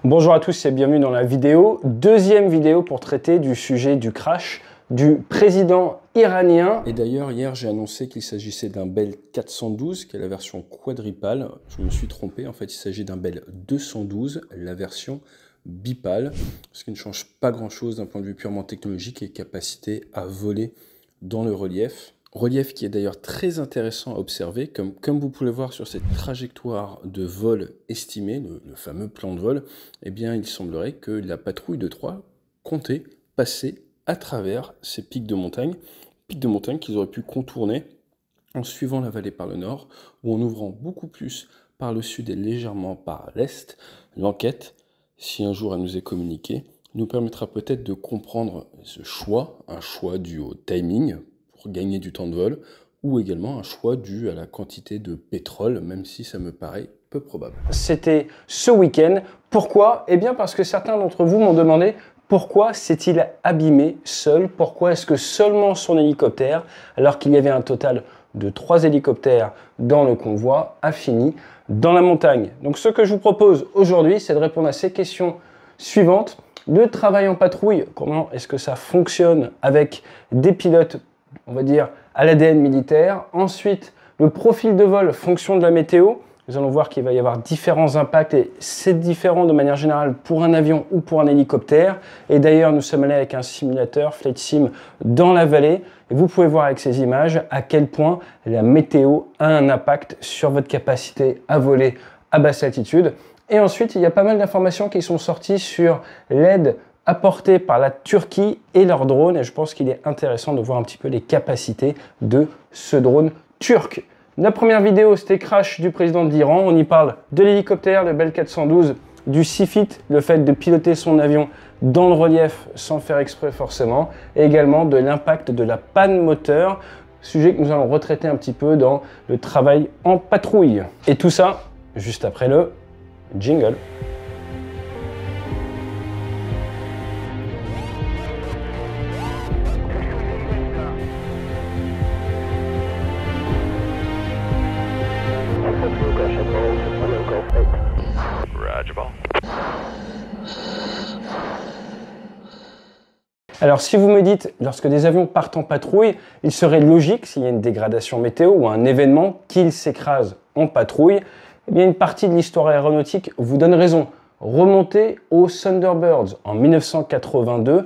Bonjour à tous et bienvenue dans la vidéo. Deuxième vidéo pour traiter du sujet du crash du président iranien. Et d'ailleurs, hier, j'ai annoncé qu'il s'agissait d'un Bell 412, qui est la version quadripale. Je me suis trompé, en fait, il s'agit d'un Bell 212, la version bipale, ce qui ne change pas grand-chose d'un point de vue purement technologique et capacité à voler dans le relief. Relief qui est d'ailleurs très intéressant à observer, comme vous pouvez le voir sur cette trajectoire de vol estimée, le fameux plan de vol, eh bien il semblerait que la patrouille de Troie comptait passer à travers ces pics de montagne qu'ils auraient pu contourner en suivant la vallée par le nord, ou en ouvrant beaucoup plus par le sud et légèrement par l'est. L'enquête, si un jour elle nous est communiquée, nous permettra peut-être de comprendre ce choix, un choix dû au timing, pour gagner du temps de vol, ou également un choix dû à la quantité de pétrole, même si ça me paraît peu probable. C'était ce week-end. Pourquoi? Eh bien parce que certains d'entre vous m'ont demandé pourquoi s'est-il abîmé seul? Pourquoi est-ce que seulement son hélicoptère, alors qu'il y avait un total de 3 hélicoptères dans le convoi, a fini dans la montagne? Donc ce que je vous propose aujourd'hui, c'est de répondre à ces questions suivantes. Le travail en patrouille, comment est-ce que ça fonctionne avec des pilotes, on va dire, à l'ADN militaire. Ensuite, le profil de vol, fonction de la météo. Nous allons voir qu'il va y avoir différents impacts et c'est différent de manière générale pour un avion ou pour un hélicoptère. Et d'ailleurs, nous sommes allés avec un simulateur, Flight Sim, dans la vallée. Et vous pouvez voir avec ces images à quel point la météo a un impact sur votre capacité à voler à basse altitude. Et ensuite, il y a pas mal d'informations qui sont sorties sur l'aide apportés par la Turquie et leurs drones, et je pense qu'il est intéressant de voir un petit peu les capacités de ce drone turc. La première vidéo, c'était crash du président d'Iran. On y parle de l'hélicoptère, le Bell 412, du CFIT, le fait de piloter son avion dans le relief sans faire exprès forcément, et également de l'impact de la panne moteur, sujet que nous allons retraiter un petit peu dans le travail en patrouille. Et tout ça, juste après le jingle. Alors si vous me dites, lorsque des avions partent en patrouille, il serait logique, s'il y a une dégradation météo ou un événement, qu'ils s'écrasent en patrouille. Eh bien une partie de l'histoire aéronautique vous donne raison. Remontez aux Thunderbirds. En 1982,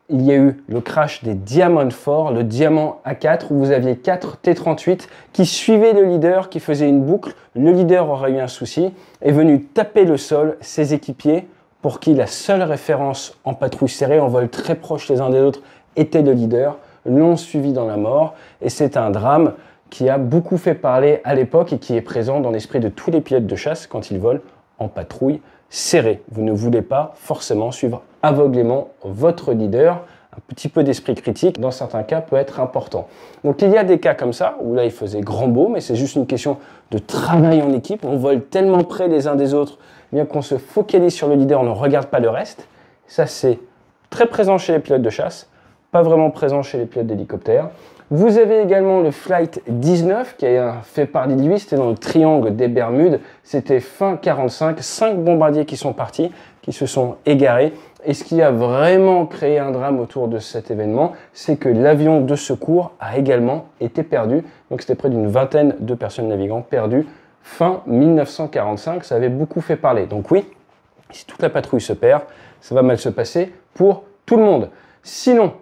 il y a eu le crash des Diamond 4, le Diamant A4, où vous aviez 4 T-38 qui suivaient le leader, qui faisait une boucle. Le leader aurait eu un souci, est venu taper le sol, ses équipiers, pour qui la seule référence en patrouille serrée, en vol très proche les uns des autres, était le leader, l'ont suivi dans la mort. Et c'est un drame qui a beaucoup fait parler à l'époque et qui est présent dans l'esprit de tous les pilotes de chasse quand ils volent en patrouille serrée. Vous ne voulez pas forcément suivre aveuglément votre leader. Un petit peu d'esprit critique, dans certains cas, peut être important. Donc il y a des cas comme ça, où là il faisait grand beau, mais c'est juste une question de travail en équipe. On vole tellement près les uns des autres, bien qu'on se focalise sur le leader, on ne regarde pas le reste. Ça c'est très présent chez les pilotes de chasse, pas vraiment présent chez les pilotes d'hélicoptère. Vous avez également le Flight 19 qui a fait parler de lui, c'était dans le triangle des Bermudes, c'était fin 45, 5 bombardiers qui sont partis, qui se sont égarés. Et ce qui a vraiment créé un drame autour de cet événement, c'est que l'avion de secours a également été perdu. Donc c'était près d'une vingtaine de personnes navigantes perdues fin 1945, ça avait beaucoup fait parler. Donc oui, si toute la patrouille se perd, ça va mal se passer pour tout le monde. Sinon,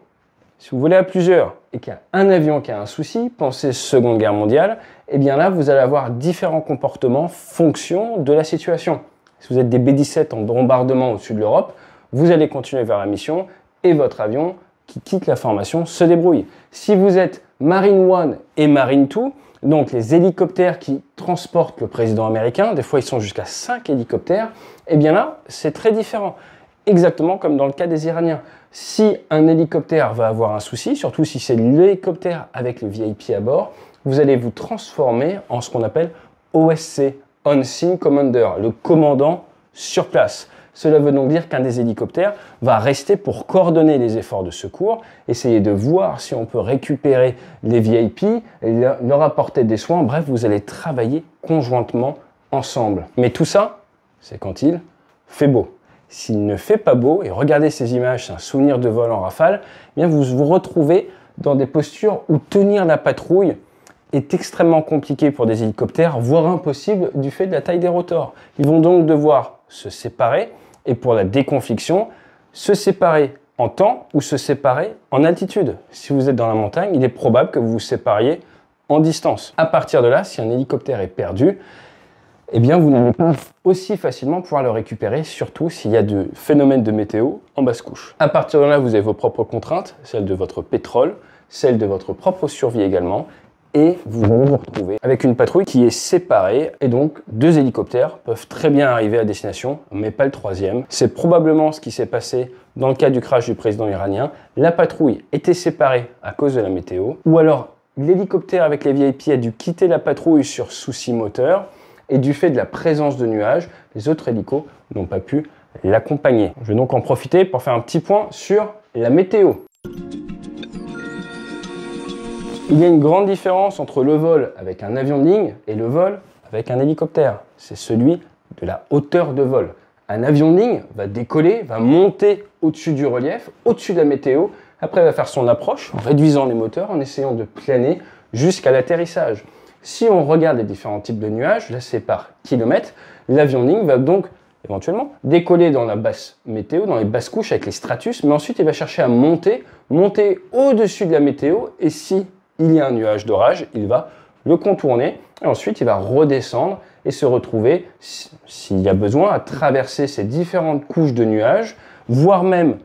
si vous volez à plusieurs et qu'il y a un avion qui a un souci, pensez Seconde Guerre mondiale, eh bien là, vous allez avoir différents comportements fonction de la situation. Si vous êtes des B-17 en bombardement au-dessus de l'Europe, vous allez continuer vers la mission et votre avion qui quitte la formation se débrouille. Si vous êtes Marine One et Marine 2, donc les hélicoptères qui transportent le président américain, des fois ils sont jusqu'à 5 hélicoptères, eh bien là, c'est très différent. Exactement comme dans le cas des Iraniens. Si un hélicoptère va avoir un souci, surtout si c'est l'hélicoptère avec le VIP à bord, vous allez vous transformer en ce qu'on appelle OSC, On Scene Commander, le commandant sur place. Cela veut donc dire qu'un des hélicoptères va rester pour coordonner les efforts de secours, essayer de voir si on peut récupérer les VIP, leur apporter des soins. Bref, vous allez travailler conjointement ensemble. Mais tout ça, c'est quand il fait beau. s'il ne fait pas beau, et regardez ces images, c'est un souvenir de vol en rafale, eh bien vous vous retrouvez dans des postures où tenir la patrouille est extrêmement compliqué pour des hélicoptères, voire impossible du fait de la taille des rotors. Ils vont donc devoir se séparer, et pour la déconfliction, se séparer en temps ou se séparer en altitude. Si vous êtes dans la montagne, il est probable que vous vous sépariez en distance. À partir de là, si un hélicoptère est perdu, eh bien vous n'allez pas aussi facilement pouvoir le récupérer, surtout s'il y a de phénomènes de météo en basse couche. À partir de là, vous avez vos propres contraintes, celles de votre pétrole, celles de votre propre survie également, et vous allez vous retrouver avec une patrouille qui est séparée, et donc 2 hélicoptères peuvent très bien arriver à destination, mais pas le 3e. C'est probablement ce qui s'est passé dans le cas du crash du président iranien. La patrouille était séparée à cause de la météo, ou alors l'hélicoptère avec les VIP a dû quitter la patrouille sur souci moteur, et du fait de la présence de nuages, les autres hélicos n'ont pas pu l'accompagner. Je vais donc en profiter pour faire un petit point sur la météo. Il y a une grande différence entre le vol avec un avion de ligne et le vol avec un hélicoptère. C'est celui de la hauteur de vol. Un avion de ligne va décoller, va monter au-dessus du relief, au-dessus de la météo. Après, il va faire son approche en réduisant les moteurs, en essayant de planer jusqu'à l'atterrissage. Si on regarde les différents types de nuages, là c'est par kilomètre, l'avion de ligne va donc éventuellement décoller dans la basse météo, dans les basses couches avec les stratus, mais ensuite il va chercher à monter au-dessus de la météo, et si il y a un nuage d'orage, il va le contourner, et ensuite il va redescendre et se retrouver, s'il y a besoin, à traverser ces différentes couches de nuages, voire même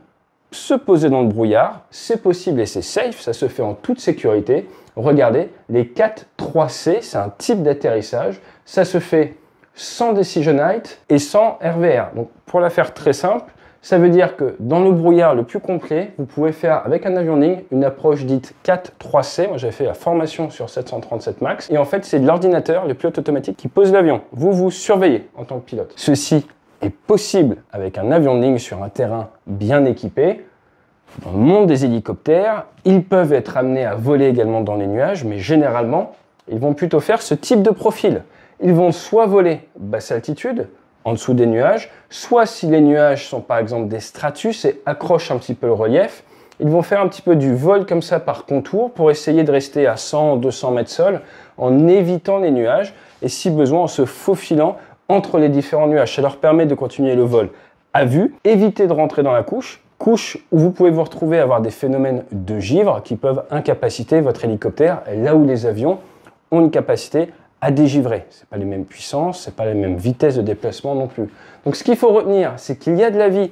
se poser dans le brouillard. C'est possible et c'est safe, ça se fait en toute sécurité. Regardez, les 4-3C, c'est un type d'atterrissage, ça se fait sans Decision Height et sans RVR. Donc pour la faire très simple, ça veut dire que dans le brouillard le plus complet, vous pouvez faire avec un avion de ligne une approche dite 4-3C. Moi, j'ai fait la formation sur 737 MAX. Et en fait, c'est de l'ordinateur, le pilote automatique, qui pose l'avion. Vous surveillez en tant que pilote. Ceci est possible avec un avion de ligne sur un terrain bien équipé. Dans le monde des hélicoptères, ils peuvent être amenés à voler également dans les nuages, mais généralement, ils vont plutôt faire ce type de profil. Ils vont soit voler basse altitude, en dessous des nuages, soit si les nuages sont par exemple des stratus et accrochent un petit peu le relief, ils vont faire un petit peu du vol comme ça par contour pour essayer de rester à 100 ou 200 mètres sol en évitant les nuages et si besoin en se faufilant entre les différents nuages. Ça leur permet de continuer le vol à vue, éviter de rentrer dans la couche où vous pouvez vous retrouver à avoir des phénomènes de givre qui peuvent incapaciter votre hélicoptère là où les avions ont une capacité à dégivrer. Ce n'est pas les mêmes puissances, ce n'est pas les mêmes vitesses de déplacement non plus. Donc ce qu'il faut retenir, c'est qu'il y a de la vie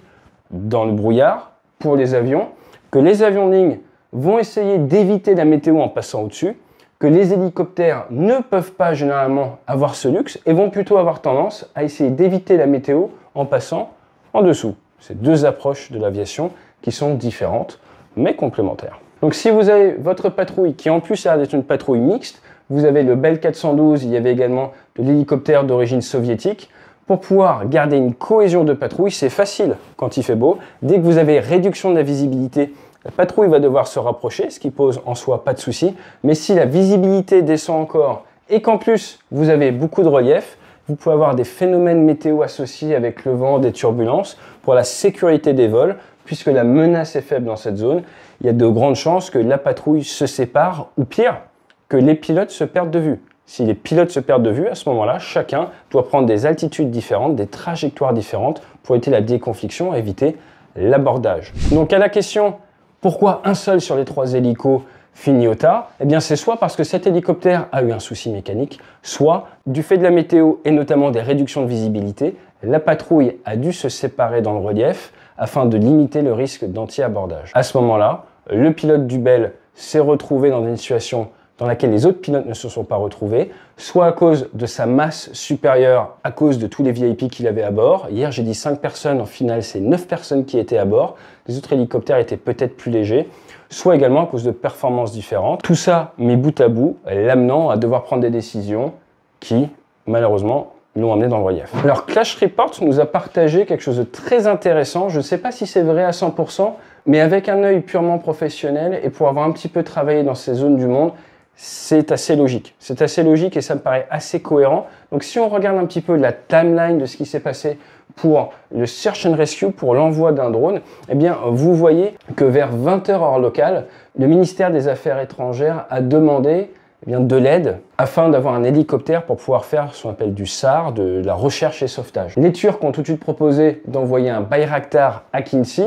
dans le brouillard pour les avions, que les avions de ligne vont essayer d'éviter la météo en passant au-dessus, que les hélicoptères ne peuvent pas généralement avoir ce luxe et vont plutôt avoir tendance à essayer d'éviter la météo en passant en dessous. C'est 2 approches de l'aviation qui sont différentes mais complémentaires. Donc si vous avez votre patrouille qui en plus a d'être une patrouille mixte, vous avez le Bell 412, il y avait également de l'hélicoptère d'origine soviétique. Pour pouvoir garder une cohésion de patrouille, c'est facile quand il fait beau. Dès que vous avez réduction de la visibilité, la patrouille va devoir se rapprocher, ce qui pose en soi pas de souci. Mais si la visibilité descend encore et qu'en plus vous avez beaucoup de relief, vous pouvez avoir des phénomènes météo associés avec le vent, des turbulences. Pour la sécurité des vols, puisque la menace est faible dans cette zone, il y a de grandes chances que la patrouille se sépare ou pire, que les pilotes se perdent de vue. Si les pilotes se perdent de vue, à ce moment-là, chacun doit prendre des altitudes différentes, des trajectoires différentes pour éviter la déconfliction et éviter l'abordage. Donc à la question, pourquoi un seul sur les 3 hélicos finit au tas? Eh bien c'est soit parce que cet hélicoptère a eu un souci mécanique, soit du fait de la météo et notamment des réductions de visibilité, la patrouille a dû se séparer dans le relief afin de limiter le risque d'anti-abordage. À ce moment-là, le pilote du Bell s'est retrouvé dans une situation dans laquelle les autres pilotes ne se sont pas retrouvés, soit à cause de sa masse supérieure, à cause de tous les VIP qu'il avait à bord. Hier, j'ai dit 5 personnes, en final, c'est 9 personnes qui étaient à bord. Les autres hélicoptères étaient peut-être plus légers, soit également à cause de performances différentes. Tout ça mis bout à bout, l'amenant à devoir prendre des décisions qui, malheureusement, l'ont amené dans le relief. Alors, Clash Report nous a partagé quelque chose de très intéressant. Je ne sais pas si c'est vrai à 100%, mais avec un œil purement professionnel et pour avoir un petit peu travaillé dans ces zones du monde, c'est assez logique. C'est assez logique et ça me paraît assez cohérent. Donc si on regarde un petit peu la timeline de ce qui s'est passé pour le Search and Rescue, pour l'envoi d'un drone, eh bien, vous voyez que vers 20 h heure locale, le ministère des Affaires étrangères a demandé de l'aide afin d'avoir un hélicoptère pour pouvoir faire ce qu'on appelle du SAR, de la recherche et sauvetage. Les Turcs ont tout de suite proposé d'envoyer un Bayraktar à Kinsey.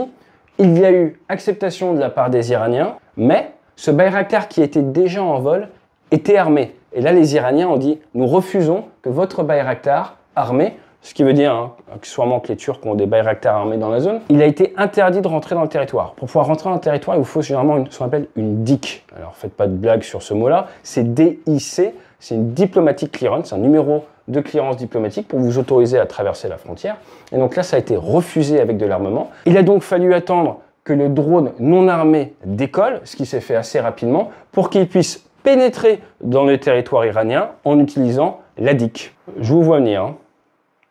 Il y a eu acceptation de la part des Iraniens, mais ce Bayraktar qui était déjà en vol était armé. Et là, les Iraniens ont dit « Nous refusons que votre Bayraktar armé », ce qui veut dire sûrement que les Turcs ont des Bayraktars armés dans la zone, il a été interdit de rentrer dans le territoire. Pour pouvoir rentrer dans le territoire, il vous faut généralement ce qu'on appelle une DIC. Alors, faites pas de blague sur ce mot-là, c'est DIC, c'est une diplomatic clearance, un numéro de clearance diplomatique pour vous autoriser à traverser la frontière. Et donc là, ça a été refusé avec de l'armement. Il a donc fallu attendre que le drone non armé décolle, ce qui s'est fait assez rapidement, pour qu'il puisse pénétrer dans le territoire iranien en utilisant la DIC. Je vous vois venir, hein.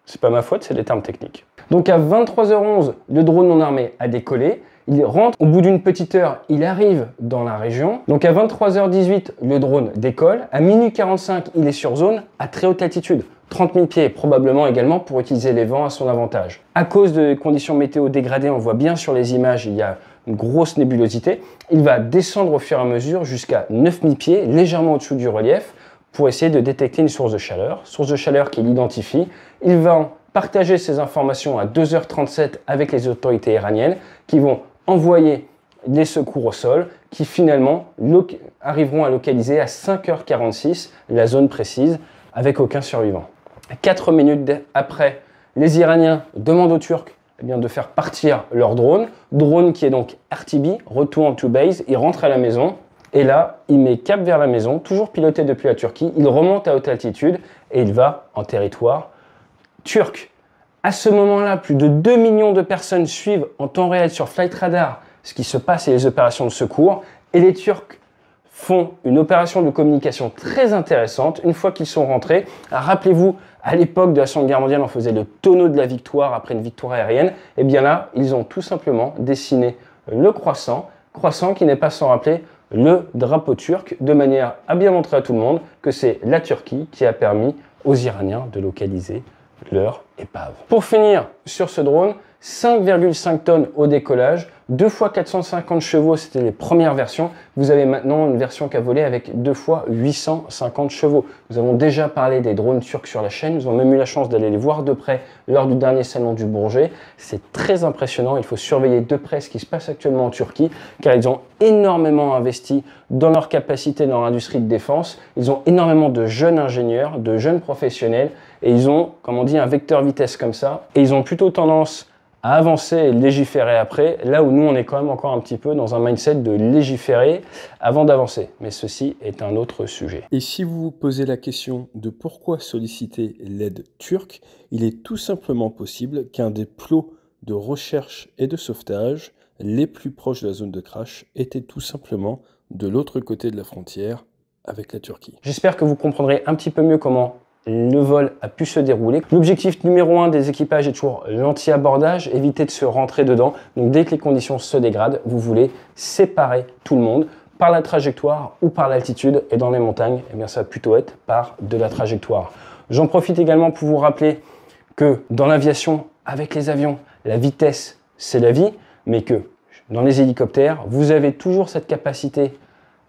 C'est pas ma faute, c'est des termes techniques. Donc à 23 h 11, le drone non armé a décollé. Il rentre, au bout d'une petite heure, il arrive dans la région. Donc à 23 h 18, le drone décolle. À minuit 45, il est sur zone à très haute altitude, 30 000 pieds, probablement également pour utiliser les vents à son avantage. À cause de conditions météo dégradées, on voit bien sur les images, il y a une grosse nébulosité. Il va descendre au fur et à mesure jusqu'à 9 000 pieds, légèrement au-dessous du relief, pour essayer de détecter une source de chaleur qu'il identifie. Il va partager ces informations à 2 h 37 avec les autorités iraniennes qui vont envoyer des secours au sol qui finalement arriveront à localiser à 5 h 46 la zone précise avec aucun survivant. 4 minutes après, les Iraniens demandent aux Turcs de faire partir leur drone qui est donc RTB, Return to Base, il rentre à la maison. Et là, il met cap vers la maison, toujours piloté depuis la Turquie. Il remonte à haute altitude et il va en territoire turc. À ce moment-là, plus de 2 millions de personnes suivent en temps réel sur Flight Radar ce qui se passe et les opérations de secours. Et les Turcs font une opération de communication très intéressante une fois qu'ils sont rentrés. Rappelez-vous, à l'époque de la Seconde Guerre mondiale, on faisait le tonneau de la victoire après une victoire aérienne. Et bien là, ils ont tout simplement dessiné le croissant qui n'est pas sans rappeler le drapeau turc, de manière à bien montrer à tout le monde que c'est la Turquie qui a permis aux Iraniens de localiser leur épave. Pour finir sur ce drone, 5,5 tonnes au décollage, 2 fois 450 chevaux, c'était les premières versions. Vous avez maintenant une version qui a volé avec 2 fois 850 chevaux. Nous avons déjà parlé des drones turcs sur la chaîne, nous avons même eu la chance d'aller les voir de près lors du dernier salon du Bourget. C'est très impressionnant, il faut surveiller de près ce qui se passe actuellement en Turquie, car ils ont énormément investi dans leur capacité dans l'industrie de défense. Ils ont énormément de jeunes ingénieurs, de jeunes professionnels, et ils ont, comme on dit, un vecteur vitesse comme ça, et ils ont plutôt tendance à avancer et légiférer après, là où nous on est quand même encore un petit peu dans un mindset de légiférer avant d'avancer. Mais ceci est un autre sujet. Et si vous vous posez la question de pourquoi solliciter l'aide turque, il est tout simplement possible qu'un des plots de recherche et de sauvetage les plus proches de la zone de crash était tout simplement de l'autre côté de la frontière avec la Turquie. J'espère que vous comprendrez un petit peu mieux comment le vol a pu se dérouler. L'objectif numéro 1 des équipages est toujours l'anti-abordage, éviter de se rentrer dedans. Donc dès que les conditions se dégradent, vous voulez séparer tout le monde par la trajectoire ou par l'altitude. Et dans les montagnes, eh bien, ça va plutôt être par de la trajectoire. J'en profite également pour vous rappeler que dans l'aviation, avec les avions, la vitesse, c'est la vie, mais que dans les hélicoptères, vous avez toujours cette capacité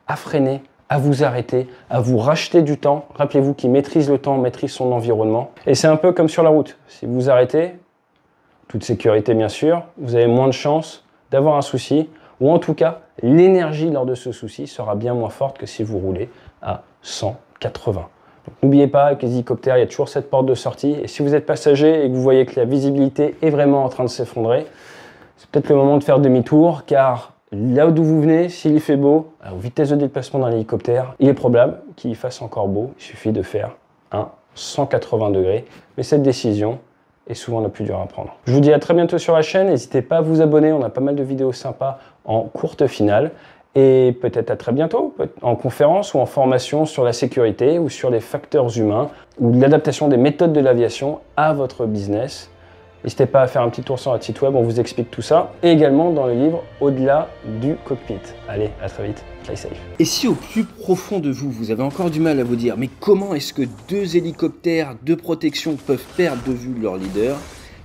à freiner, à vous arrêter, à vous racheter du temps. Rappelez-vous qu'il maîtrise le temps, maîtrise son environnement. Et c'est un peu comme sur la route. Si vous arrêtez, toute sécurité bien sûr, vous avez moins de chances d'avoir un souci, ou en tout cas, l'énergie lors de ce souci sera bien moins forte que si vous roulez à 180. N'oubliez pas, avec les hélicoptères, il y a toujours cette porte de sortie. Et si vous êtes passager et que vous voyez que la visibilité est vraiment en train de s'effondrer, c'est peut-être le moment de faire demi-tour, car là d'où vous venez, s'il y fait beau, à vitesse de déplacement dans l'hélicoptère, il est probable qu'il fasse encore beau. Il suffit de faire un 180 degrés. Mais cette décision est souvent la plus dure à prendre. Je vous dis à très bientôt sur la chaîne. N'hésitez pas à vous abonner. On a pas mal de vidéos sympas en courte finale. Et peut-être à très bientôt, en conférence ou en formation sur la sécurité ou sur les facteurs humains ou l'adaptation des méthodes de l'aviation à votre business. N'hésitez pas à faire un petit tour sur notre site web, on vous explique tout ça. Et également dans le livre Au-delà du cockpit. Allez, à très vite, fly safe. Et si au plus profond de vous, vous avez encore du mal à vous dire mais comment est-ce que 2 hélicoptères de protection peuvent perdre de vue leur leader?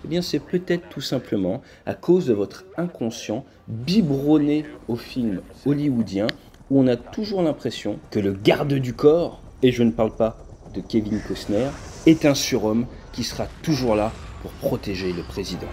Eh bien, c'est peut-être tout simplement à cause de votre inconscient biberonné aux films hollywoodiens où on a toujours l'impression que le garde du corps, et je ne parle pas de Kevin Costner, est un surhomme qui sera toujours là pour protéger le président.